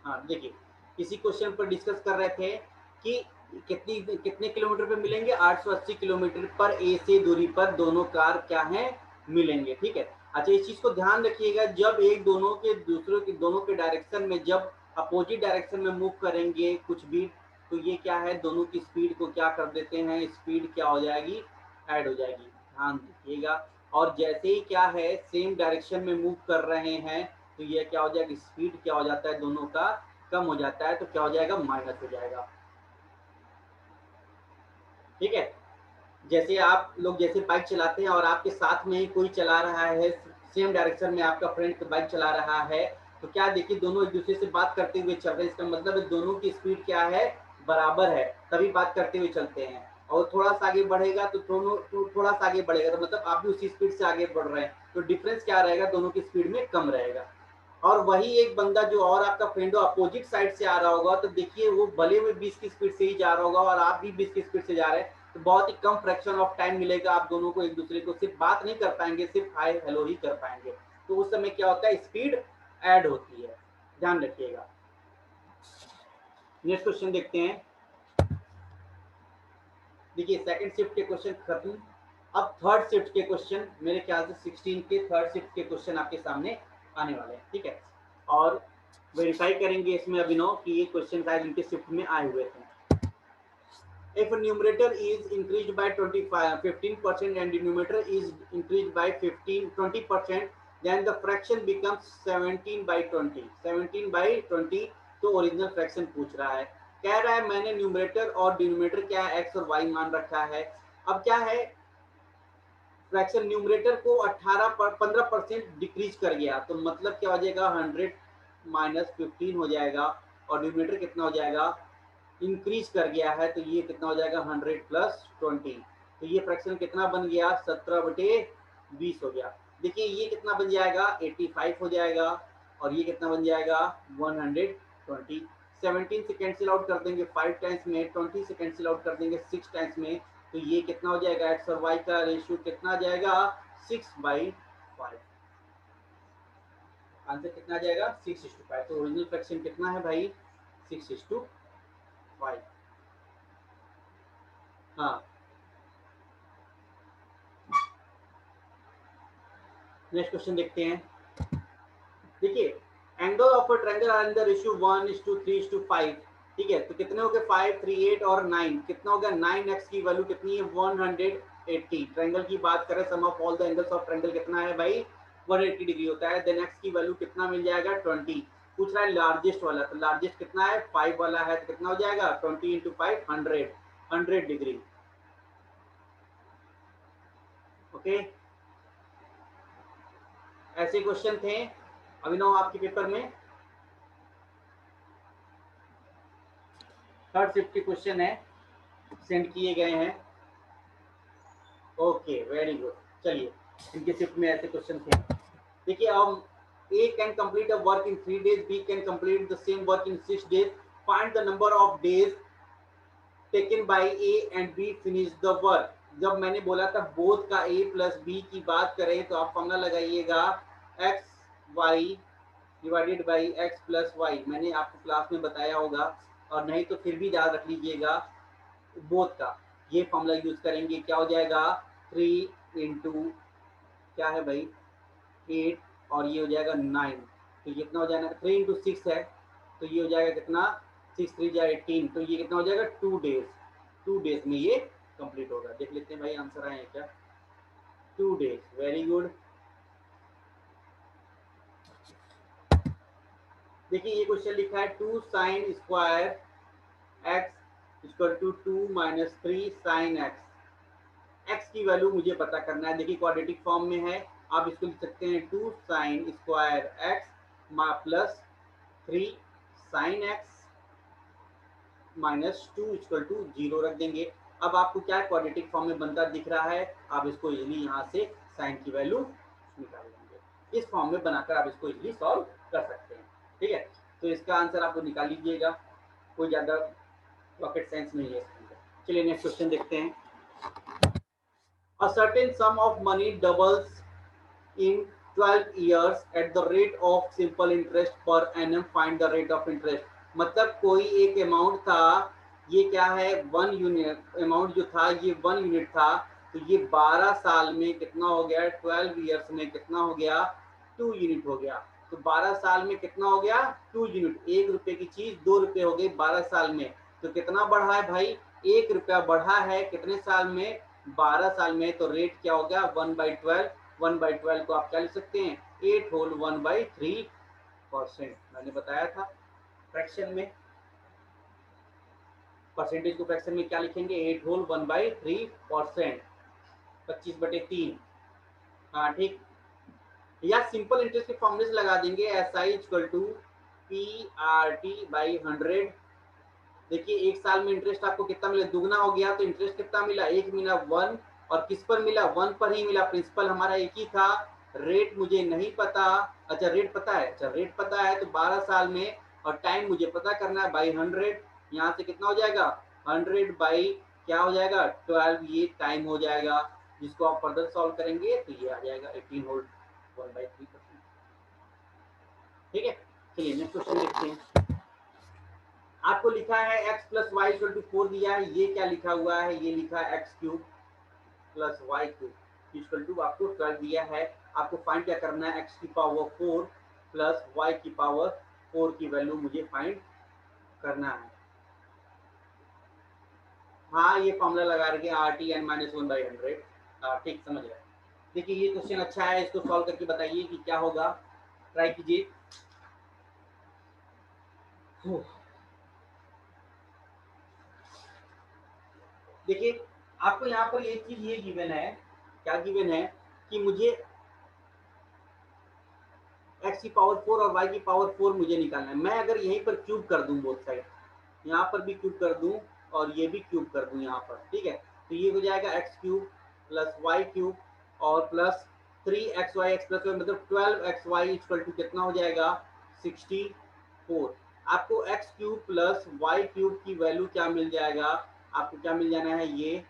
हाँ देखिए, इसी क्वेश्चन पर डिस्कस कर रहे थे कि कितने किलोमीटर पे मिलेंगे, 880 किलोमीटर पर ए से दूरी पर दोनों कार क्या है, मिलेंगे। ठीक है, अच्छा इस चीज को ध्यान रखिएगा, जब एक दोनों के डायरेक्शन में, जब अपोजिट डायरेक्शन में मूव करेंगे कुछ भी, तो ये क्या है, दोनों की स्पीड को क्या कर देते हैं, स्पीड क्या हो जाएगी, ऐड हो जाएगी, ध्यान दीजिएगा। और जैसे ही क्या है, सेम डायरेक्शन में मूव कर रहे हैं, तो ये क्या हो जाएगा, स्पीड क्या हो जाता है दोनों का, कम हो जाता है, तो क्या हो जाएगा, माइनस हो जाएगा। ठीक है, जैसे आप लोग जैसे बाइक चलाते हैं और आपके साथ में ही कोई चला रहा है, सेम डायरेक्शन में आपका फ्रेंड बाइक चला रहा है, तो क्या देखिए, दोनों एक दूसरे से बात करते हुए चल रहे हैं, इसका मतलब है दोनों की स्पीड क्या है, बराबर है, तभी बात करते हुए चलते हैं। और थोड़ा सा आगे बढ़ेगा तो थोड़ा सा आगे बढ़ेगा, तो मतलब आप भी उसी स्पीड से आगे बढ़ रहे हैं, तो डिफरेंस क्या रहेगा, दोनों की स्पीड में कम रहेगा। और वही एक बंदा जो और आपका फ्रेंड हो, अपोजिट साइड से आ रहा होगा, तो देखिए वो भले में 20 की स्पीड से ही जा रहा होगा और आप भी 20 की स्पीड से जा रहे हैं, तो बहुत ही कम फ्रैक्शन ऑफ टाइम मिलेगा, आप दोनों को एक दूसरे को सिर्फ बात नहीं कर पाएंगे, सिर्फ हाय हेलो ही कर पाएंगे। तो उस समय क्या होता है, स्पीड ऐड होती है, ध्यान रखिएगा। नेक्स्ट क्वेश्चन देखते हैं। देखिए सेकंड शिफ्ट के क्वेश्चन खत्म, अब थर्ड शिफ्ट के क्वेश्चन, मेरे ख्याल से 16 के थर्ड शिफ्ट के क्वेश्चन आपके सामने आने वाले हैं। ठीक है, और वेरीफाई करेंगे इसमें अभिनव कि ये क्वेश्चन शायद इनके शिफ्ट में आए हुए थे। If numerator is increased by 15% and denominator is increased by 20%, then the fraction becomes 17 by 20. 17 by 20, तो ओरिजिनल फ्रैक्शन पूछ रहा है, कह रहा है मैंने न्यूमरेटर और डिनोमिनेटर क्या है, एक्स और वाई मान रखा है। अब क्या है, फ्रैक्शन न्यूमरेटर को 15% डिक्रीज कर गया, तो मतलब क्या हो जाएगा, 100 माइनस 15 हो जाएगा, और डिनोमिनेटर कितना हो जाएगा, इंक्रीज कर गया है, तो ये कितना हो जाएगा, 100 प्लस 20, तो ये फ्रैक्शन कितना बन गया, 17/20 हो गया। देखिए ये कितना बन जाएगा, 85 हो जाएगा, और ये कितना बन जाएगा, 120। 17 से कैंसिल आउट कर देंगे 5 टाइम्स में, 20 से कैंसिल आउट कर देंगे 6 टाइम्स में, तो ये कितना हो जाएगा, एक्स और वाई का रेशियो कितना आ जाएगा, 6/5। आंसर कितना आ जाएगा, 6:5। तो ओरिजिनल फ्रैक्शन कितना है भाई, 6:5। हाँ, नेक्स्ट क्वेश्चन देखते हैं। देखिए angle of a triangle are in the ratio 1:3:5। ठीक है, तो कितने हो गए, 5, 3, 8 और 9, कितना हो गया, 9x की वैल्यू कितनी है, 180। ट्रायंगल की बात करें, sum of all the angles of triangle कितना है भाई, 180 डिग्री होता है। देन x की वैल्यू कितना मिल जाएगा, 20। पूछ रहा है लार्जेस्ट वाला, तो लार्जेस्ट कितना है, 5 वाला है, तो कितना हो जाएगा, 20 × 5 100 डिग्री। ओके, ऐसे क्वेश्चन थे अभिनव आपके पेपर में। थर्ड शिफ्ट के क्वेश्चन है, सेंड किए गए हैं। ओके वेरी गुड, चलिए इनके शिफ्ट में ऐसे क्वेश्चन थे। देखिए अब A can complete a work in 3 days, B can complete the same work in 6 days. Find the number of days taken by A and B finish the work. जब मैंने बोला था बोथ का A प्लस B की बात करें, तो आप फॉर्मूला लगाइएगा x y divided by x plus y, मैंने आपको क्लास में बताया होगा, और नहीं तो फिर भी याद रख लीजिएगा, बोथ का ये फॉर्मूला यूज करेंगे, क्या हो जाएगा, 3 इंटू क्या है भाई 8, और ये हो जाएगा 9, तो ये कितना हो जाएगा, 3 इंटू 6 है, तो ये हो जाएगा कितना, 6 3 जा 18, तो ये कितना हो जाएगा, 2 डेज। 2 डेज में ये कंप्लीट होगा। देख लेते हैं भाई आंसर आए हैं क्या, 2 डेज, वेरी गुड। देखिए ये क्वेश्चन लिखा है 2 sine square x equal to 2 minus 3 sine x. X की वैल्यू मुझे पता करना है, देखिए क्वाड्रेटिक फॉर्म में है, आप इसको लिख सकते हैं 2 sine square x plus 3 sine x minus 2 equal to 0 रख देंगे। अब आपको क्या क्वाड्रेटिक फॉर्म में बनता दिख रहा है, आप इसको इजीली यहाँ से साइन की वैल्यू निकाल लेंगे, इस फॉर्म में बनाकर आप इसको इजीली सॉल्व कर सकते हैं। ठीक है, तो इसका आंसर आपको निकाल लीजिएगा, कोई ज़्यादा रॉकेट साइंस नहीं है इसके अंदर। चलिए नेक्स्ट क्वेश्चन देखते हैं। A certain sum of money doubles in 12 years at the rate of simple interest per annum, find the rate of interest। मतलब कोई एक अमाउंट था, ये क्या है 1 यूनिट अमाउंट जो था ये 1 यूनिट था, तो ये 12 साल में कितना हो गया, 12 इयर्स में कितना हो गया 2 यूनिट हो गया। तो 12 साल में कितना हो गया 2 यूनिट, 1 रुपए की चीज 2 रुपए हो गई 12 साल में। तो कितना बढ़ा है भाई, 1 रुपया बढ़ा है कितने साल में, 12 साल में। तो रेट क्या हो गया 1/12। 1/12 को आप क्या लिख सकते हैं 8 होल 1/3%। मैंने बताया था फ्रैक्शन में, परसेंटेज को फ्रैक्शन में क्या लिखेंगे 8 होल 1/3%, 25/3। हाँ ठीक, या सिंपल इंटरेस्ट के फॉर्मूले से लगा देंगे SI इक्वल टू PRT/100। देखिए एक साल में इंटरेस्ट आपको कितना मिला, दुगना हो गया, तो इंटरेस्ट कितना मिला, एक मिला 1, और किस पर मिला 1 पर ही मिला, प्रिंसिपल हमारा एक ही था, रेट मुझे नहीं पता। अच्छा रेट पता है, अच्छा रेट पता है तो 12 साल में, और टाइम मुझे पता करना है बाई 100। यहाँ से कितना हो जाएगा 100 बाई क्या हो जाएगा 12, ये टाइम हो जाएगा, जिसको आप फर्दर सॉल्व करेंगे तो ये आ जाएगा 18 होल 1/3%। ठीक है, चलिए नेक्स्ट क्वेश्चन देखते हैं। आपको लिखा है x plus y equal to 4 दिया है, ये क्या लिखा हुआ है, ये लिखा है x cube plus y cube equal to आपको 12 दिया है। आपको फाइंड क्या करना है, x की पावर 4 प्लस y की पावर 4 की वैल्यू मुझे फाइंड करना है। हाँ ये फॉर्मूला लगा रखे RTN माइनस 1/100। ठीक समझ गए। देखिए ये क्वेश्चन अच्छा है, इसको सॉल्व करके बताइए कि क्या होगा, ट्राई कीजिए। देखिए आपको यहाँ पर एक चीज ये गिवन है, क्या गिवन है कि मुझे x की पावर 4 और y की पावर 4 मुझे निकालना है। मैं अगर यहीं पर क्यूब कर दूं बोथ साइड, यहाँ पर भी क्यूब कर दूं और ये भी क्यूब कर दूं यहाँ पर, ठीक है, तो ये हो जाएगा x cube plus y cube और plus 3xy x plus y, मतलब 12xy इक्वल टू कितना हो जाएगा 64। आपको x cube plus y cube की वैल्यू क्या मिल जाएगा, आपको क्या मिल जाना है ये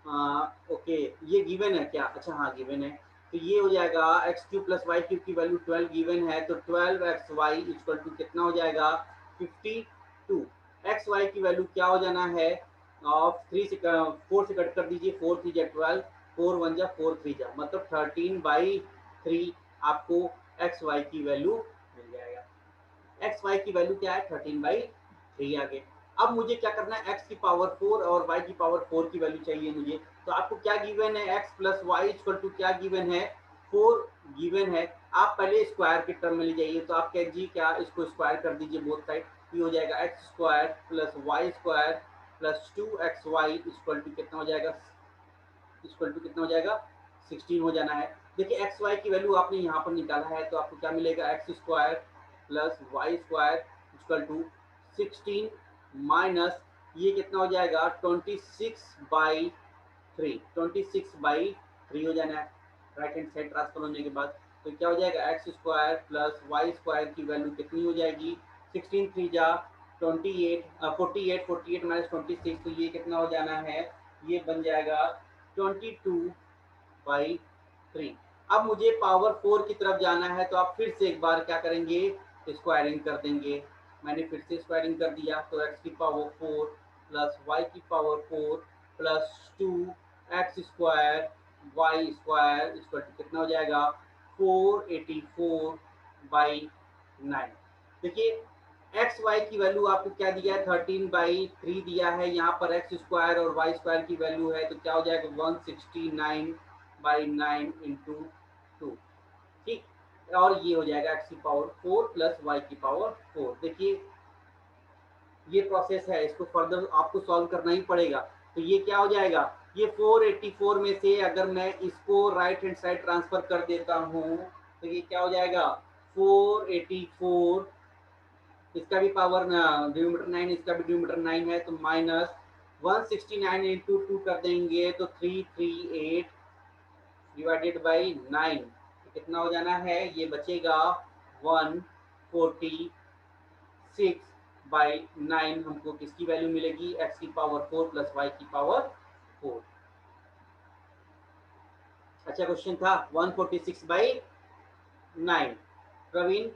ओके, ये गिवन है क्या, अच्छा हाँ गिवन है, तो ये हो जाएगा x cube plus y cube की वैल्यू 12 गिवन है, तो 12xy इक्वल टू कितना हो जाएगा 52। एक्स वाई की वैल्यू क्या हो जाना है, 3 से 4 से कट कर दीजिए, 4 3 जा 12, 4 1 जा 4 3 जा, मतलब 13/3 आपको एक्स वाई की वैल्यू मिल जाएगा। एक्स वाई की वैल्यू क्या है 13/3 आ गए। अब मुझे क्या करना है, x की पावर 4 और y की पावर 4 की वैल्यू चाहिए मुझे। तो आपको क्या गिवन है, x plus y equal to क्या गिवन है 4 गिवन है। आप पहले स्क्वायर के टर्म में ले जाइए, तो आप कह जी क्या इसको स्क्वायर कर दीजिए बोथ साइड, ये हो जाएगा x square plus y square plus 2xy equal to कितना हो जाएगा, इक्वल टू कितना हो जाएगा 16 हो जाना है। देखिए एक्स वाई की वैल्यू आपने यहाँ पर निकाला है, तो आपको क्या मिलेगा x square plus y square equal to 16 minus ये कितना हो जाएगा 26/3, 26/3 हो जाना है राइट हैंड साइड ट्रांसफर होने के बाद। तो क्या हो जाएगा x square plus y square की वैल्यू कितनी हो जाएगी 16 3 जा 28, 48, 48 माइनस 26, तो ये कितना हो जाना है, ये बन जाएगा 22/3। अब मुझे पावर 4 की तरफ जाना है, तो आप फिर से एक बार क्या करेंगे स्क्वायरिंग कर देंगे। मैंने फिर से स्क्वायरिंग कर दिया, तो x की पावर 4 प्लस वाई की power 4 plus 2x square y square equal to कितना हो जाएगा 484/9। देखिए एक्स वाई की वैल्यू आपको क्या दिया है 13/3 दिया है, यहाँ पर एक्स स्क्वायर और वाई स्क्वायर की वैल्यू है, तो क्या हो जाएगा 169/9 इंटू 2, ठीक, और ये हो जाएगा एक्स की पावर 4 प्लस वाई की पावर 4। देखिए ये प्रोसेस है, इसको फर्दर आपको सॉल्व करना ही पड़ेगा। तो ये क्या हो जाएगा, ये 484 में से अगर मैं इसको राइट हैंड साइड ट्रांसफर कर देता हूँ, तो ये क्या हो जाएगा 484, इसका भी पावर डिनोमिनेटर 9, इसका भी डिनोमिनेटर 9 है, तो माइनस 169 इंटू 2 कर देंगे तो 338 डिवाइडेड बाई 9, कितना हो जाना है, ये बचेगा 146/9। हमको किसकी वैल्यू मिलेगी, x की पावर 4 प्लस y की पावर 4। अच्छा क्वेश्चन था 146/9, 9। प्रवीण,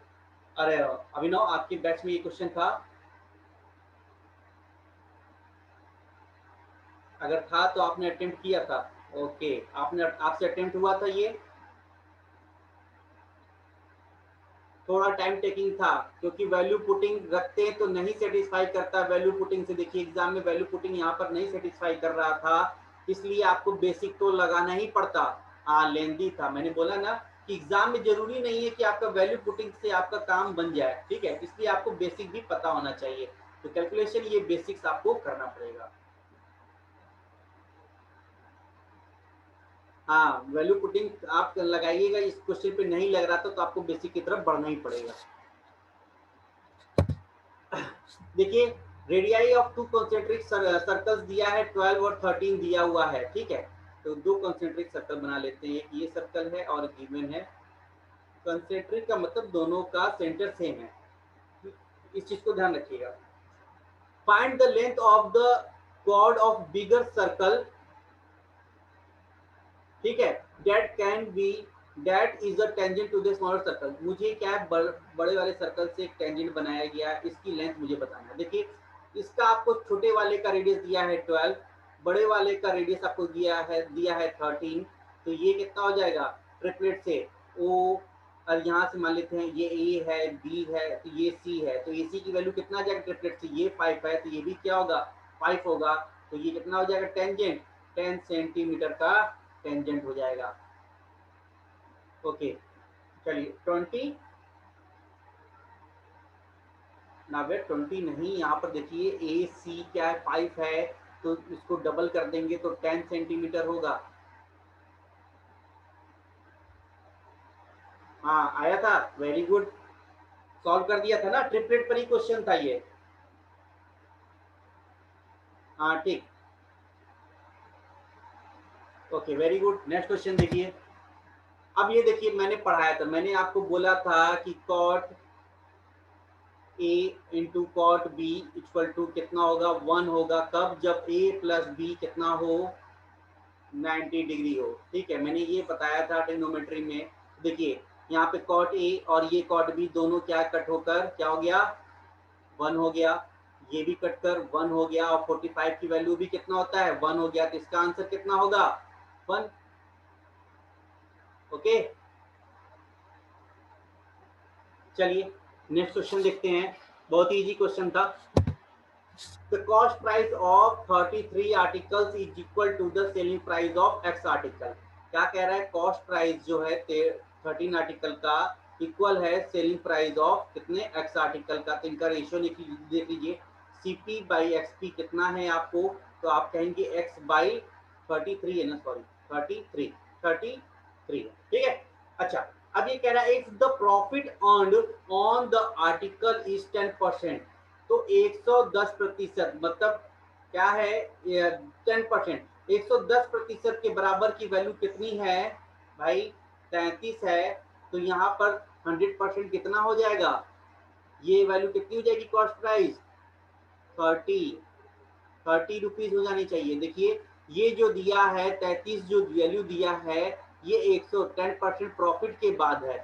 अरे अभिनव, आपके बैच में ये क्वेश्चन था? अगर था तो आपने अटेम्प्ट किया था? ओके, आपसे अटेम्प्ट हुआ था ये? थोड़ा टाइम टेकिंग था, क्योंकि वैल्यू पुटिंग रखते हैं तो नहीं सेटिस्फाई करता वैल्यू पुटिंग से। देखिए एग्जाम में वैल्यू पुटिंग यहाँ पर नहीं सेटिस्फाई कर रहा था, इसलिए आपको बेसिक तो लगाना ही पड़ता। हाँ, लेंदी था, मैंने बोला ना कि एग्जाम में जरूरी नहीं है कि आपका वैल्यू पुटिंग से आपका काम बन जाए, ठीक है, इसलिए आपको बेसिक भी पता होना चाहिए। तो कैलकुलेशन ये बेसिक्स आपको करना पड़ेगा। हाँ, वैल्यू पुटिंग आप लगाइएगा, इस क्वेश्चन पे नहीं लग रहा था तो आपको बेसिक की तरफ बढ़ना ही पड़ेगा। देखिए radii of to concentric circles दिया है, 12 और 13 दिया हुआ है, ठीक है। तो दो कॉन्सेंट्रिक सर्कल बना लेते हैं, एक ये सर्कल है और गिवन है। कॉन्सेंट्रिक का मतलब दोनों का सेंटर सेम है, इस चीज को ध्यान रखिएगा। Find the length of the chord of bigger circle, ठीक है, that can be that is a tangent to the smaller circle. मुझे क्या है, बड़े वाले सर्कल से एक टेंजेंट बनाया गया है, इसकी लेंथ मुझे बताना है। देखिए इसका आपको छोटे वाले का रेडियस दिया है 12, बड़े वाले का रेडियस आपको दिया है 13। तो ये कितना हो जाएगा, ट्रिपलेट से ओ, और यहाँ से मान लेते हैं ये ए है, बी है, तो ये सी है, तो ए सी की वैल्यू कितना आ जाएगा ट्रिपलेट से, ये 5 है, तो ये भी क्या होगा, 5 होगा। तो ये कितना हो जाएगा, टेंजेंट 10 सेंटीमीटर का टेंजेंट हो जाएगा। ओके, चलिए 20 ना, वे 20 नहीं, यहाँ पर देखिए ए सी क्या है, 5 है, तो इसको डबल कर देंगे तो 10 सेंटीमीटर होगा। हाँ आया था, वेरी गुड, सॉल्व कर दिया था ना, ट्रिपलेट पर ही क्वेश्चन था ये। हाँ ठीक, okay very good. Next question देखिए। अब ये देखिए मैंने पढ़ाया था, मैंने आपको बोला था कि cot A into cot B equal to कितना होगा, 1 होगा। कब, जब ए प्लस बी कितना हो, 90 डिग्री हो, ठीक है, मैंने ये बताया था ट्रिग्नोमेट्री में। देखिए यहाँ पे कॉट ए और ये कॉट बी दोनों क्या कट होकर क्या हो गया, 1 हो गया। ये भी कट कर 1 हो गया, और 45 की वैल्यू भी कितना होता है, 1 हो गया। तो इसका आंसर कितना होगा, 1। ओके, चलिए नेक्स्ट क्वेश्चन देखते हैं, बहुत इजी क्वेश्चन था। The cost price of 33 articles is equal to the selling price of X article। क्या कह रहा है, कॉस्ट प्राइस जो है 13 आर्टिकल का इक्वल है सेलिंग प्राइस ऑफ कितने, X आर्टिकल का। तो इनका रेशियो देख लीजिए, CP बाई XP कितना है आपको, तो आप कहेंगे X बाई 33 है ना, सॉरी 33, ठीक है। अच्छा, अब ये कह रहा है if the profit earned on the article is 10%, तो 110% मतलब क्या है, 10%, 110% के बराबर की वैल्यू कितनी है भाई, 33 है। तो यहाँ पर 100% कितना हो जाएगा, ये वैल्यू कितनी हो जाएगी, कॉस्ट प्राइस 30 रुपीज हो जानी चाहिए। देखिए ये जो दिया है 33, जो वैल्यू दिया है, ये 110% प्रॉफिट के बाद है।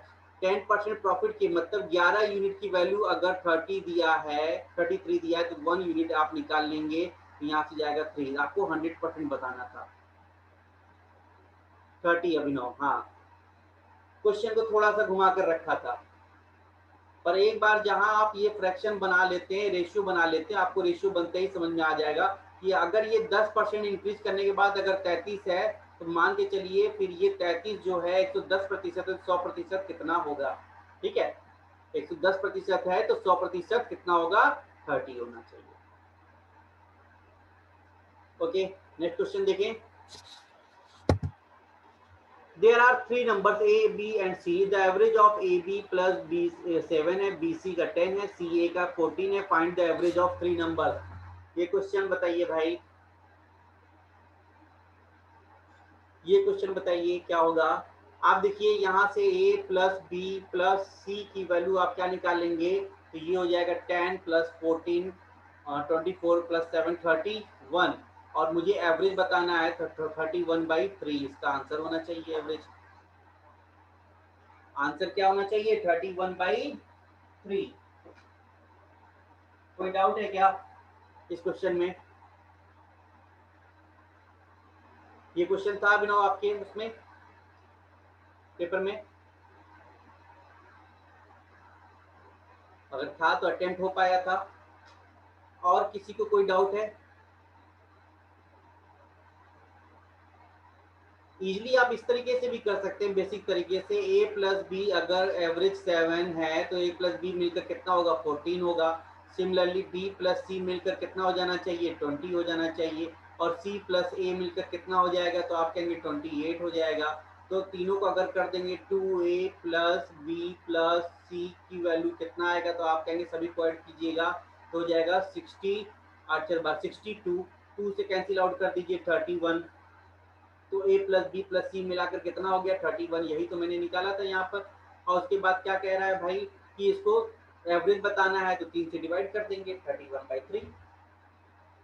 10% प्रॉफिट के मतलब 11 यूनिट की वैल्यू अगर 30 दिया है, 33 दिया है, तो 1 यूनिट आप निकाल लेंगे, तो यहाँ से जाएगा 3। आपको 100% बताना था, 30 अभिनव, हाँ क्वेश्चन को थोड़ा सा घुमा कर रखा था। पर एक बार जहां आप ये फ्रैक्शन बना लेते हैं, रेशियो बना लेते हैं, आपको रेशियो बनते ही समझ में आ जाएगा कि अगर ये 10% इंक्रीज करने के बाद अगर 33 है, तो मान के चलिए फिर ये 33 जो है 110% है, 100% कितना होगा, ठीक है, 110% है तो 100% कितना होगा, 30 होना चाहिए। ओके, नेक्स्ट क्वेश्चन देखें। There are three numbers A, B and C. The average of AB plus B 7 है, BC का 10 है, CA का 14 है। Find the average of three numbers। ये क्वेश्चन बताइए भाई, ये क्वेश्चन बताइए क्या होगा। आप देखिए यहाँ से A plus B plus C की वैल्यू आप क्या निकालेंगे, तो ये हो जाएगा 10 प्लस 14, 24 प्लस 7 31, और मुझे एवरेज बताना है 31/3, इसका आंसर होना चाहिए एवरेज। आंसर क्या होना चाहिए 31/3। कोई डाउट है क्या इस क्वेश्चन में? ये क्वेश्चन था अभिनव आपके उसमें पेपर में? अगर था तो अटेम्प्ट हो पाया था। और किसी को कोई डाउट है? इजिली आप इस तरीके से भी कर सकते हैं, बेसिक तरीके से a प्लस बी, अगर एवरेज 7 है तो a प्लस बी मिलकर कितना होगा 14 होगा। सिमिलरली b प्लस c मिलकर कितना हो जाना चाहिए 20 हो जाना चाहिए। और c प्लस a मिलकर कितना हो जाएगा तो आप कहेंगे 28 हो जाएगा। तो तीनों को अगर कर देंगे 2a प्लस बी प्लस सी की वैल्यू कितना आएगा तो आप कहेंगे सभी को ऐड कीजिएगा तो हो जाएगा 60। 62, 2 से कैंसिल आउट कर दीजिए 31। तो a प्लस बी प्लस सी मिलाकर कितना हो गया 31, यही तो मैंने निकाला था यहाँ पर। और उसके बाद क्या कह रहा है भाई कि इसको एवरेज बताना है तो 3 से डिवाइड कर देंगे 31/3।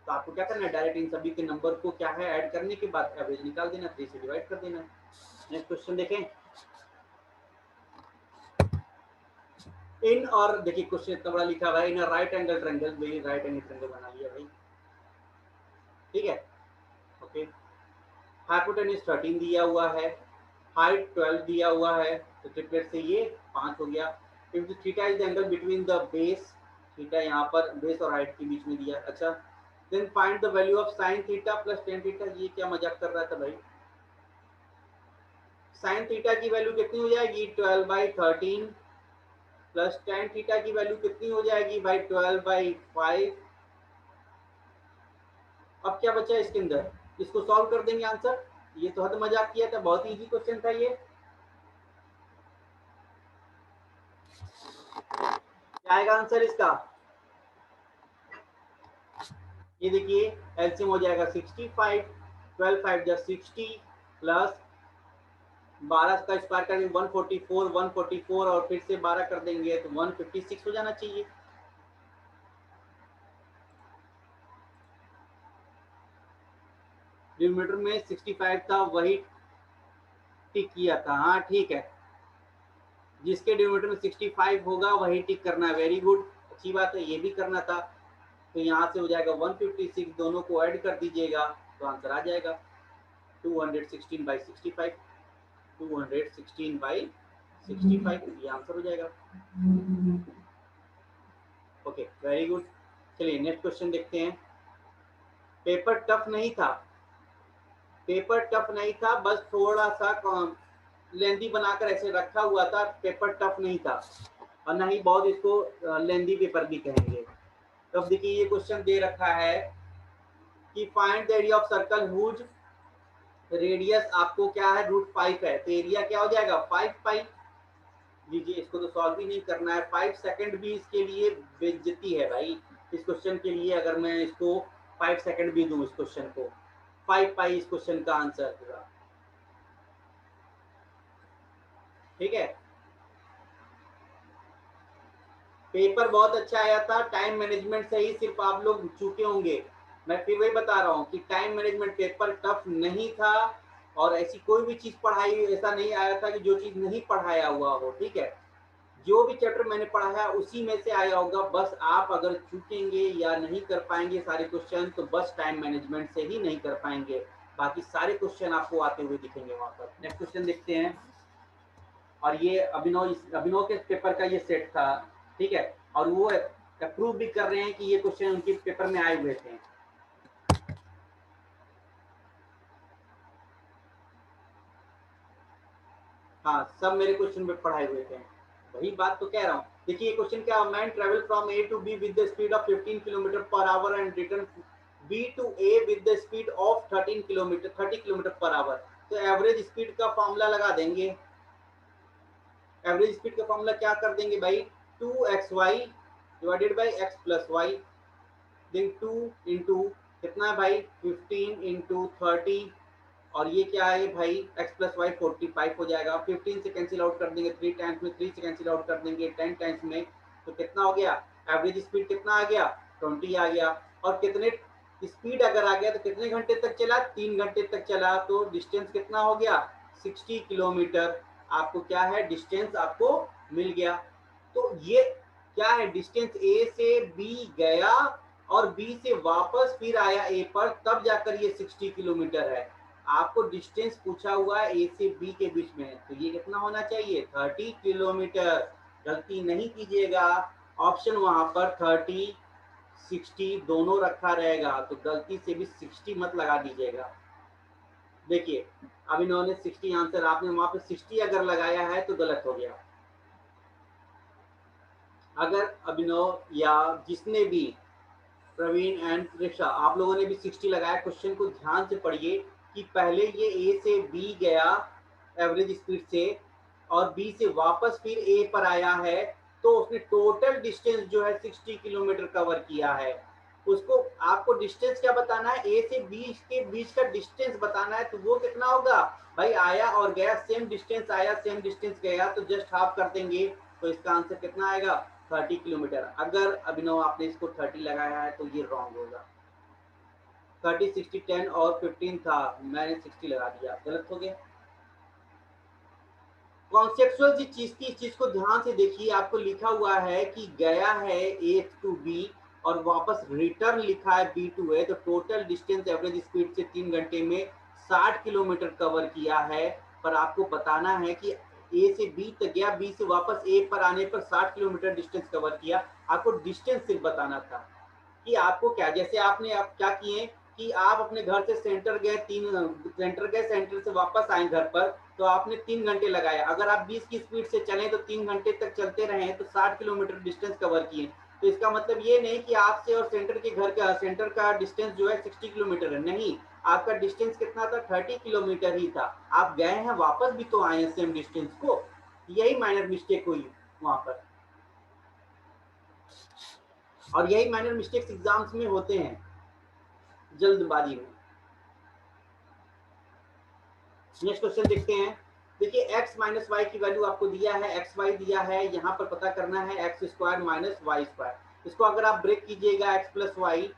तो आपको क्या करना है डायरेक्ट इन सभी के नंबर को क्या है ऐड करने के बाद एवरेज निकाल देना, 3 से डिवाइड कर देना। नेक्स्ट क्वेश्चन देखें। इन और देखिए क्वेश्चन इतना बड़ा लिखा हुआ है, इन राइट एंगल ट्रायंगल, भाई राइट एंगल ट्रायंगल बना लिया भाई, ठीक है ओके। हाइपोटेन्यूज 13 दिया हुआ है, हाइट 12 दिया हुआ है, तो ट्रिपलेट से ये 5 हो गया। If theta is the angle between the base, theta यहाँ पर बेस और हाइट के बीच में दिया। अच्छा, then find the value of sine theta plus tan theta. ये क्या मजाक कर रहा था भाई? साइन थीटा की वैल्यू कितनी हो जाएगी 12/13 प्लस टेन थीटा की वैल्यू कितनी हो जाएगी भाई 12/5। अब क्या बचा इसके अंदर, इसको सॉल्व कर देंगे आंसर। ये तो हद मजाक किया था, बहुत इजी क्वेश्चन था ये। क्या आएगा आंसर इसका? ये देखिए एलसीएम हो जाएगा 65, 12 5 जा 60 प्लस 12 का स्क्वायर करेंगे 144, 144 और फिर से 12 कर देंगे तो 156 हो जाना चाहिए। डिनोमिनेटर में 65 था वही टिक किया था, हाँ ठीक है। जिसके डिनोमिनेटर में 65 होगा वही टिक करना है, वेरी गुड, अच्छी बात है, ये भी करना था। तो यहाँ से हो जाएगा 156, दोनों को ऐड कर दीजिएगा तो आंसर आ जाएगा 216/65, 216/65 ये आंसर हो जाएगा। Okay very good. चलिए नेक्स्ट क्वेश्चन देखते हैं। पेपर टफ नहीं था, पेपर टफ नहीं था, बस थोड़ा सा लेंदी बनाकर ऐसे रखा हुआ था, पेपर टफ नहीं था और ना ही बहुत इसको लेंदी पेपर भी कहेंगे। तो अब देखिए ये क्वेश्चन दे रखा है कि find the area of circle whose radius आपको क्या है √5 है, तो एरिया क्या हो जाएगा 5 लीजिए। इसको तो सॉल्व ही नहीं करना है, 5 सेकंड भी इसके लिए बेइज्जती है भाई। इस क्वेश्चन के लिए अगर मैं इसको 5 सेकंड भी दूं इस क्वेश्चन को, 5 इस क्वेश्चन का आंसर होगा, ठीक है। पेपर बहुत अच्छा आया था, टाइम मैनेजमेंट से ही सिर्फ आप लोग चूके होंगे। मैं फिर वही बता रहा हूँ कि टाइम मैनेजमेंट पेपर टफ नहीं था और ऐसी कोई भी चीज पढ़ाई ऐसा नहीं आया था कि जो चीज नहीं पढ़ाया हुआ हो, ठीक है। जो भी चैप्टर मैंने पढ़ाया उसी में से आया होगा, बस आप अगर चूकेंगे या नहीं कर पाएंगे सारे क्वेश्चन तो बस टाइम मैनेजमेंट से ही नहीं कर पाएंगे, बाकी सारे क्वेश्चन आपको आते हुए दिखेंगे वहां पर। नेक्स्ट क्वेश्चन देखते हैं। और ये अभिनव के पेपर का ये सेट था, ठीक है, और वो अप्रूव भी कर रहे हैं कि ये क्वेश्चन उनके पेपर में आए हुए थे। हाँ सब मेरे क्वेश्चन में पढ़ाए हुए थे, वही बात तो कह रहा हूँ। देखिए क्वेश्चन क्या, man travel from A to B with the speed of 15 kilometre per hour and return B to A with the speed of 30 kilometre per hour. तो एवरेज स्पीड का फॉर्मूला लगा देंगे। एवरेज स्पीड का formula क्या कर देंगे भाई 2xy divided by x plus y, then 2 into कितना है भाई 15 इंटू 30 और ये क्या है भाई x प्लस वाई 45 हो जाएगा। 15 से कैंसिल आउट कर देंगे 3 टाइम्स में, 3 से कैंसिल आउट कर देंगे 10 टाइम्स में, तो कितना हो गया एवरेज स्पीड कितना आ गया 20 आ गया। और कितने स्पीड अगर आ गया तो कितने घंटे तक चला 3 घंटे तक चला, तो डिस्टेंस कितना हो गया 60 किलोमीटर। आपको क्या है, डिस्टेंस आपको मिल गया। तो ये क्या है, डिस्टेंस ए से बी गया और बी से वापस फिर आया ए पर, तब जाकर ये 60 किलोमीटर है। आपको डिस्टेंस पूछा हुआ है ए से बी के बीच में, तो ये कितना होना चाहिए, 30 किलोमीटर। गलती नहीं कीजिएगा, ऑप्शन वहां पर 30 60 दोनों रखा रहेगा, तो गलती से भी 60 मत लगा दीजिएगा। देखिए अब इन्होंने 60 आंसर, आपने वहां पे 60 अगर लगाया है तो गलत हो गया। अगर अभिनव या जिसने भी, प्रवीण एंड त्रिषा, आप लोगों ने भी 60 लगाया, क्वेश्चन को ध्यान से पढ़िए कि पहले ये ए से बी गया एवरेज स्पीड से और बी से वापस फिर ए पर आया है, तो उसने टोटल डिस्टेंस जो है 60 किलोमीटर कवर किया है। उसको आपको डिस्टेंस क्या बताना है, ए से बी के बीच का डिस्टेंस बताना है, तो वो कितना होगा भाई, आया और गया, सेम डिस्टेंस आया सेम डिस्टेंस गया, तो जस्ट हाफ कर देंगे, तो इसका आंसर कितना आएगा, 30 किलोमीटर। अगर अभिनव आपने इसको 30 लगाया है तो ये रॉन्ग होगा। 30 60 10 और 15 था, मैंने 60 लगा दिया, गलत हो गया। कॉन्सेप्चुअल जी चीज की, इस चीज को ध्यान से देखिए, आपको लिखा हुआ है कि गया है ए टू बी और वापस रिटर्न लिखा है बी टू ए, तो टोटल डिस्टेंस एवरेज स्पीड से 3 घंटे में 60 किलोमीटर कवर किया है। पर आपको बताना है कि ए से बी तक गया, बी से वापस ए पर आने पर 60 किलोमीटर डिस्टेंस कवर किया। आपको डिस्टेंस सिर्फ बताना था कि आपको क्या, जैसे आपने आप क्या किए कि आप अपने घर से सेंटर गए, सेंटर से वापस आए घर पर, तो आपने 3 घंटे लगाया। अगर आप 20 की स्पीड से चलें तो 3 घंटे तक चलते रहे तो 60 किलोमीटर डिस्टेंस कवर किए। तो इसका मतलब ये नहीं कि आपसे और सेंटर के घर का, सेंटर का डिस्टेंस जो है 60 किलोमीटर है, नहीं, आपका डिस्टेंस कितना था, 30 किलोमीटर ही था। आप गए हैं वापस भी तो आए हैं सेम डिस्टेंस को, यही माइनर मिस्टेक हुई वहां पर, और यही माइनर मिस्टेक्स एग्जाम्स में होते हैं जल्दबाजी में। नेक्स्ट क्वेश्चन देखते हैं। देखिए x माइनस वाई की वैल्यू आपको दिया है, एक्स वाई दिया है, यहाँ पर पता करना है x square minus y square. इसको अगर आप ब्रेक कीजिएगा एक्स प्लस वाई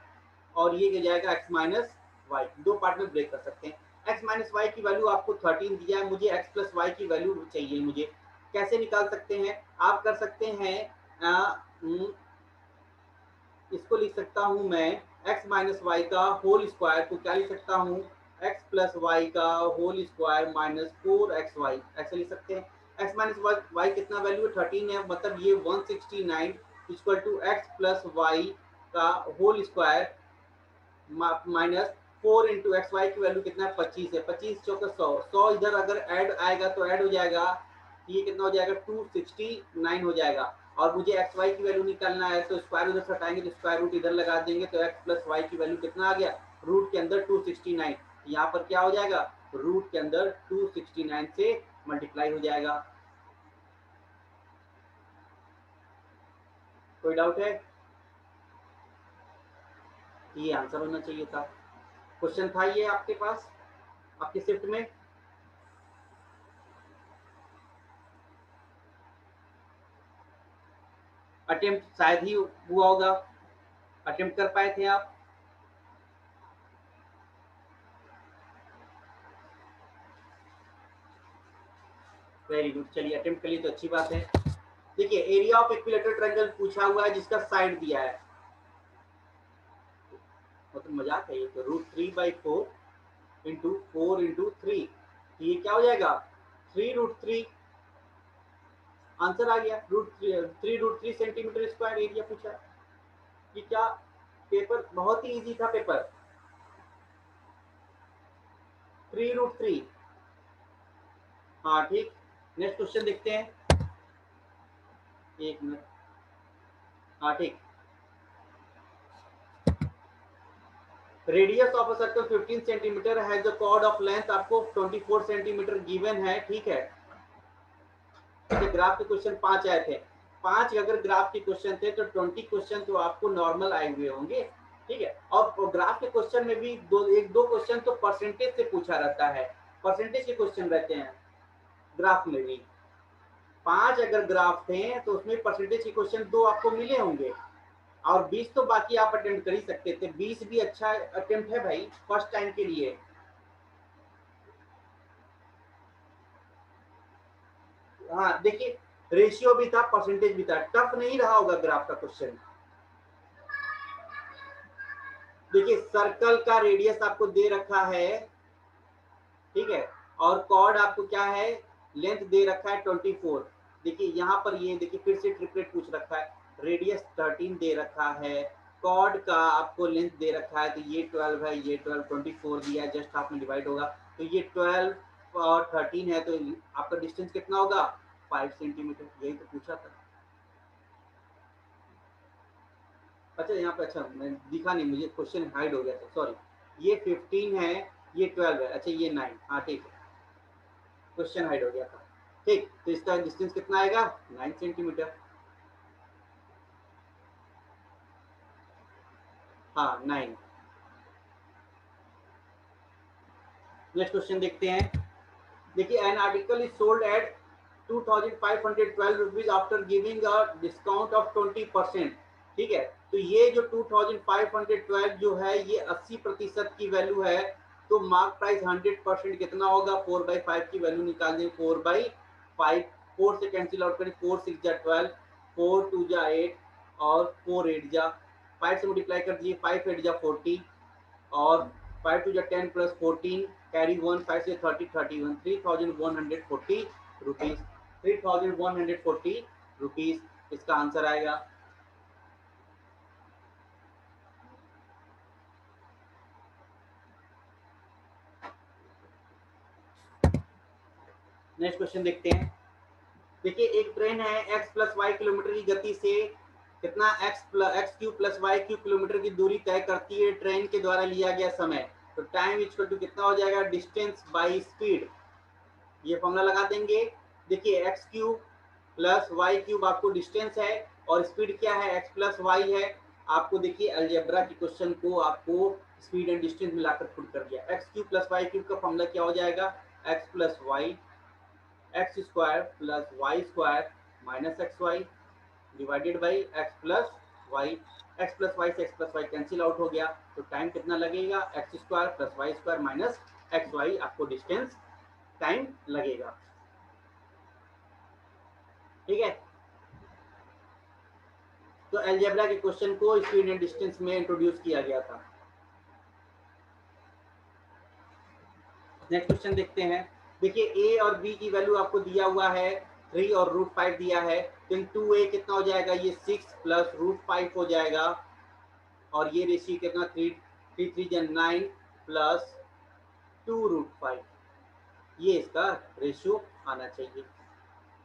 और ये हो जाएगा एक्स माइनस वाई, दो पार्ट में ब्रेक कर सकते हैं। एक्स माइनस वाई की वैल्यू आपको 13 दिया है, मुझे एक्स प्लस वाई की वैल्यू चाहिए। मुझे कैसे निकाल सकते हैं, आप कर सकते हैं इसको लिख सकता हूं मैं x माइनस वाई का होल स्क्वायर, तो क्या लिख सकता हूं, x प्लस वाई का होल स्क्वायर माइनस 4xy, ऐसे लिख सकते हैं। x माइनस वाई कितना वैल्यू है, 13 है, मतलब ये 169 equal to x plus y का whole square minus 4 into x y की वैल्यू कितना है, 25 है, 25 चौका 100, 100 इधर अगर ऐड आएगा तो ऐड हो जाएगा, ये कितना हो जाएगा, 269 हो जाएगा। और मुझे एक्स वाई की वैल्यू निकालना है, तो स्क्वायर उधर से हटाएंगे तो स्क्वायर रूट इधर लगा देंगे, तो एक्स प्लस वाई की वैल्यू कितना आ गया, रूट के अंदर 269, यहाँ पर क्या हो जाएगा, रूट के अंदर 269 से मल्टीप्लाई हो जाएगा। कोई डाउट है, ये आंसर होना चाहिए था। क्वेश्चन था ये आपके पास आपके शिफ्ट में, अटेम्प्ट शायद ही हुआ होगा, अटेम्प्ट कर पाए थे आप। वेरी गुड, चलिए अटेम्प्ट कर लिए तो अच्छी बात है। देखिए एरिया ऑफ इक्विलेटरल ट्रायंगल पूछा हुआ है जिसका साइड दिया है, मतलब मजाक है ये, तो √3/4 इंटू 4 इंटू 3, तो ये क्या हो जाएगा, 3√3, आंसर आ गया, √3 सेंटीमीटर स्क्वायर एरिया पूछा। ये क्या, पेपर बहुत ही इजी था पेपर, 3√3। हाँ ठीक, नेक्स्ट क्वेश्चन देखते हैं, एक मिनट, हाँ ठीक। Radius of a circle 15 centimetre है, जो कॉर्ड ऑफ लेंथ आपको 24 सेंटीमीटर गिवन है, ठीक है। ग्राफ के क्वेश्चन 5 आए थे, 5 अगर ग्राफ के क्वेश्चन थे तो 20 क्वेश्चन तो आपको नॉर्मल आए हुए होंगे, ठीक है। और ग्राफ के क्वेश्चन में भी एक दो क्वेश्चन तो परसेंटेज से पूछा रहता है, परसेंटेज के क्वेश्चन रहते हैं ग्राफ में भी। 5 अगर ग्राफ थे तो उसमें परसेंटेज के क्वेश्चन 2 आपको मिले होंगे, और 20 तो बाकी आप अटेम्प्ट कर ही सकते थे, 20 भी अच्छा अटेम्प्ट है भाई फर्स्ट टाइम के लिए। हाँ देखिए, रेशियो भी था, परसेंटेज भी था, टफ नहीं रहा होगा ग्राफ का क्वेश्चन। देखिए सर्कल का रेडियस आपको दे रखा है, ठीक है, और कॉर्ड आपको क्या है, लेंथ दे रखा है 24। देखिए यहाँ पर ये देखिए फिर से ट्रिपलेट पूछ रखा है, रेडियस 13 दे रखा है, कॉर्ड का आपको लेंथ दे रखा है, तो ये 12 है, ये 12, 24 दिया है, जस्ट हाफ में डिवाइड होगा, तो ये 12 और 13 है, तो आपका डिस्टेंस कितना होगा, 5 सेंटीमीटर, यही तो पूछा था। अच्छा यहाँ पे, अच्छा मैं दिखा नहीं, मुझे क्वेश्चन हाइड हो गया था, सॉरी। ये 15 है, ये 12 है, अच्छा ये 9, हाँ ठीक है, क्वेश्चन हाइड हो गया था। ठीक, तो इसका डिस्टेंस कितना आएगा, 9 सेंटीमीटर। हाँ 9। नेक्स्ट क्वेश्चन देखते हैं। देखिए an article is sold at 2512 rupees after giving a discount of 20%। ठीक है, तो ये जो 2512 जो है ये 80% की वैल्यू है, तो मार्क प्राइस 100% कितना होगा, 4/5 की वैल्यू निकाल दें, 4/5, 4 से कैंसिल आउट करें, 4 6 जा 12, 4 2 जा 8 और 4 8 जा 5 से मल्टीप्लाई कर दीजिए, 5 8 जा 40 और 5 टू जा 10 प्लस 14 कैरी 1, 5 से 30 31, 3140 रुपीज, 3140 रुपीज इसका आंसर आएगा। नेक्स्ट क्वेश्चन देखते हैं। देखिए एक ट्रेन है x प्लस वाई किलोमीटर की गति से कितना x cube plus y cube kilometre की दूरी तय करती है, ट्रेन के द्वारा लिया गया समय, तो टाइम इक्वल टू कितना हो जाएगा, डिस्टेंस बाई स्पीड, ये फॉर्मूला लगा देंगे। देखिए x cube plus y cube आपको डिस्टेंस है और स्पीड क्या है, एक्स प्लस वाई है। आपको देखिए अलजेब्रा के क्वेश्चन को आपको स्पीड एंड डिस्टेंस मिलाकर पुट कर दिया। X cube plus y cube का फॉर्मूला क्या हो जाएगा, x plus y x square plus y square minus x y divided by x plus y. X plus y से x plus y cancel out हो गया, तो टाइम कितना लगेगा, x square plus y square minus x y, आपको distance time लगेगा। ठीक है, तो अलजेब्रा के क्वेश्चन को स्पीड एंड डिस्टेंस में इंट्रोड्यूस किया गया था। नेक्स्ट क्वेश्चन देखते हैं। देखिए ए और बी की वैल्यू आपको दिया हुआ है, 3 और √5 दिया है, तो 2a कितना हो जाएगा, ये 6 प्लस √5 हो जाएगा, और ये रेशियो कितना 3 3 3 9 प्लस 2√5, ये इसका रेशियो आना चाहिए,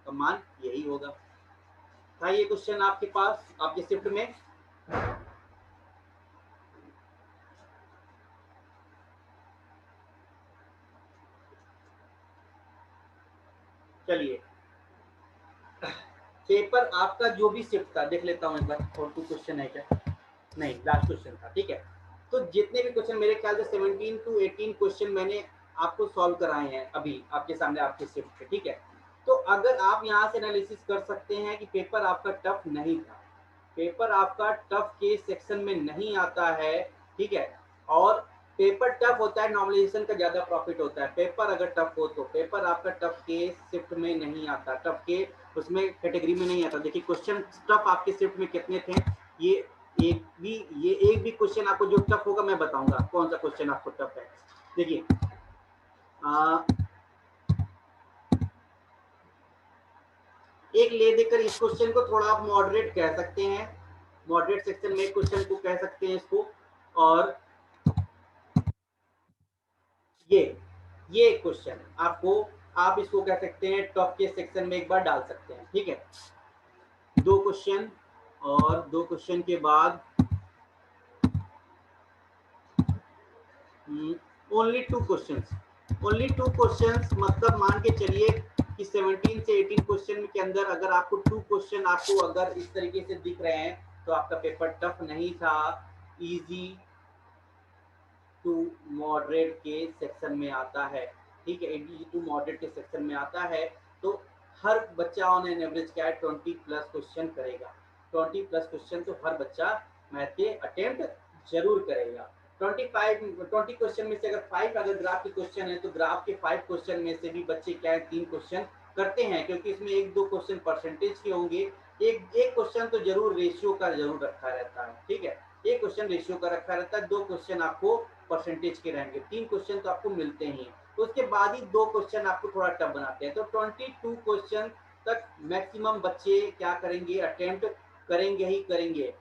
तो मान यही होगा। था ये क्वेश्चन आपके पास आपके शिफ्ट में। चलिए पेपर आपका जो भी शिफ्ट था देख लेता हूँ एक बार, और 2 क्वेश्चन है क्या, नहीं लास्ट क्वेश्चन था, ठीक है। तो जितने भी क्वेश्चन मेरे ख्याल से 17 to 18 क्वेश्चन मैंने आपको सॉल्व कराए हैं अभी आपके सामने आपके शिफ्ट पे, ठीक है। तो अगर आप यहाँ से एनालिसिस कर सकते हैं कि पेपर आपका टफ नहीं था, पेपर आपका टफ के सेक्शन में नहीं आता है, ठीक है। और पेपर टफ होता है, नॉर्मलाइजेशन का ज्यादा प्रॉफिट होता है, पेपर अगर टफ हो तो पेपर आपका टफ के शिफ्ट में नहीं आता, टफ के उसमें कैटेगरी में नहीं आता। देखिए क्वेश्चन टफ आपके शिफ्ट में कितने थे, ये एक भी क्वेश्चन आपको जो टफ होगा मैं बताऊंगा कौन सा क्वेश्चन आपको टफ है। देखिए एक ले देकर इस क्वेश्चन को थोड़ा आप मॉडरेट कह सकते हैं, मॉडरेट सेक्शन में क्वेश्चन को कह सकते हैं इसको। और ये क्वेश्चन आपको, आप इसको कह सकते हैं टॉप के सेक्शन में एक बार डाल सकते हैं, ठीक है। 2 क्वेश्चन और 2 क्वेश्चन के बाद ओनली 2 क्वेश्चंस, ओनली 2 क्वेश्चंस, मतलब मान के चलिए कि 17 से 18 क्वेश्चन के अंदर अगर आपको 2 क्वेश्चन आपको अगर इस तरीके से दिख रहे हैं तो आपका पेपर टफ नहीं था, इजी टू मॉडरेट के सेक्शन में आता है, ठीक है, इजी टू मॉडरेट के सेक्शन में आता है। तो हर बच्चा ऑन एन एवरेज क्या है 20 प्लस क्वेश्चन करेगा, 20 प्लस क्वेश्चन तो हर बच्चा मैथ के अटेम्प्ट जरूर करेगा। 20 क्वेश्चन में से अगर 5 अगर ग्राफ के क्वेश्चन है तो ग्राफ के 5 क्वेश्चन में से भी बच्चे क्या है 3 क्वेश्चन करते हैं, क्योंकि इसमें एक दो क्वेश्चन परसेंटेज के होंगे, एक एक क्वेश्चन तो जरूर रेशियो का जरूर रखा रहता है, ठीक है, एक क्वेश्चन रेशियो का रखा रहता है, दो क्वेश्चन आपको परसेंटेज के रहेंगे, तीन क्वेश्चन तो आपको मिलते ही हैं। तो उसके बाद ही दो क्वेश्चन आपको थोड़ा टफ बनाते हैं। तो 22 क्वेश्चन तक मैक्सिमम बच्चे क्या करेंगे, अटेम्प्ट करेंगे ही करेंगे।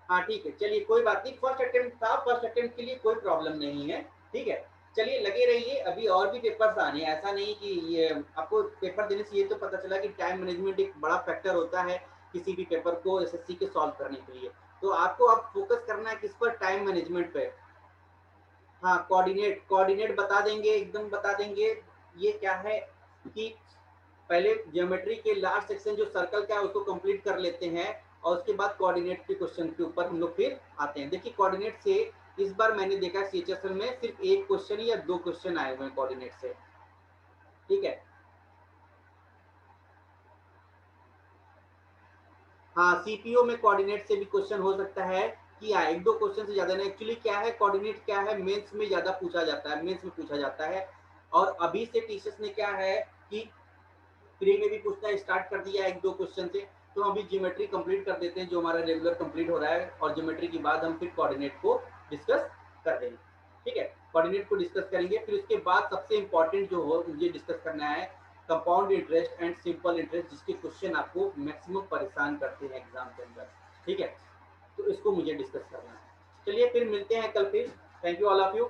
हाँ ठीक है, चलिए कोई बात नहीं, फर्स्ट अटेम्प्ट था, फर्स्ट अटेम्प्ट के लिए कोई प्रॉब्लम नहीं है, ठीक है। चलिए लगे रहिए, अभी और भी पेपर्स आने हैं, ऐसा नहीं कि ये आपको पेपर देने से ये तो पता चला कि टाइम मैनेजमेंट एक बड़ा फैक्टर होता है किसी भी पेपर को एसएससी के सॉल्व करने के लिए। तो आपको अब फोकस करना है किस पर, टाइम मैनेजमेंट पे। हाँ, कोऑर्डिनेट कोऑर्डिनेट बता देंगे, एकदम बता देंगे। ये क्या है कि पहले ज्योमेट्री के लास्ट सेक्शन जो सर्कल का है उसको कंप्लीट कर लेते हैं, और उसके बाद कोऑर्डिनेट के क्वेश्चन के ऊपर हम लोग फिर आते हैं। देखिए कोऑर्डिनेट से इस बार मैंने देखा सीएचएसएल में सिर्फ एक क्वेश्चन या दो क्वेश्चन आए हुए हैं कोऑर्डिनेट से, ठीक है। हाँ, सीपीओ में कोऑर्डिनेट से भी क्वेश्चन हो सकता है कि एक दो क्वेश्चन से ज्यादा नहीं। एक्चुअली क्या है, कोऑर्डिनेट क्या है, मेंस में ज्यादा पूछा जाता है, मेंस में पूछा जाता है। और अभी से टीचर्स ने क्या है कि प्री में भी पूछना स्टार्ट कर दिया एक दो क्वेश्चन से। तो हम अभी ज्योमेट्री कंप्लीट कर देते हैं जो हमारा रेगुलर कंप्लीट हो रहा है, और ज्योमेट्री के बाद हम फिर कोऑर्डिनेट को डिस्कस कर देंगे, ठीक है। कोऑर्डिनेट को डिस्कस करेंगे, फिर उसके बाद सबसे इंपॉर्टेंट जो हो मुझे डिस्कस करना है, compound interest and simple interest, जिसके क्वेश्चन आपको मैक्सिमम परेशान करते हैं एग्जाम के अंदर, ठीक है। तो इसको मुझे डिस्कस करना है। चलिए फिर मिलते हैं कल फिर। Thank you all of you.